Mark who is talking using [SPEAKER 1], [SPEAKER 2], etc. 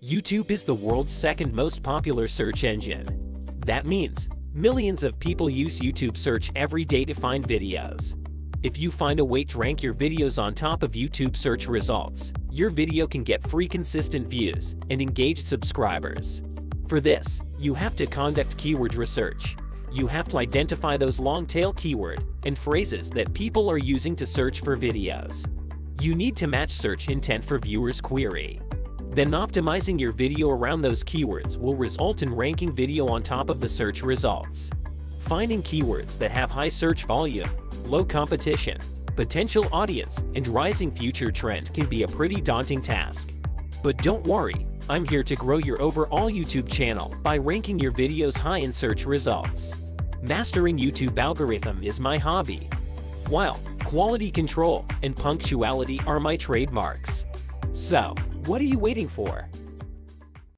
[SPEAKER 1] YouTube is the world's second most popular search engine. That means millions of people use YouTube search every day to find videos. If you find a way to rank your videos on top of YouTube search results, your video can get free consistent views and engaged subscribers. For this, you have to conduct keyword research. You have to identify those long-tail keyword and phrases that people are using to search for videos. You need to match search intent for viewers' query. Then optimizing your video around those keywords will result in ranking video on top of the search results. Finding keywords that have high search volume, low competition, potential audience, and rising future trend can be a pretty daunting task. But don't worry, I'm here to grow your overall YouTube channel by ranking your videos high in search results. Mastering YouTube algorithm is my hobby, while quality control and punctuality are my trademarks. So, what are you waiting for?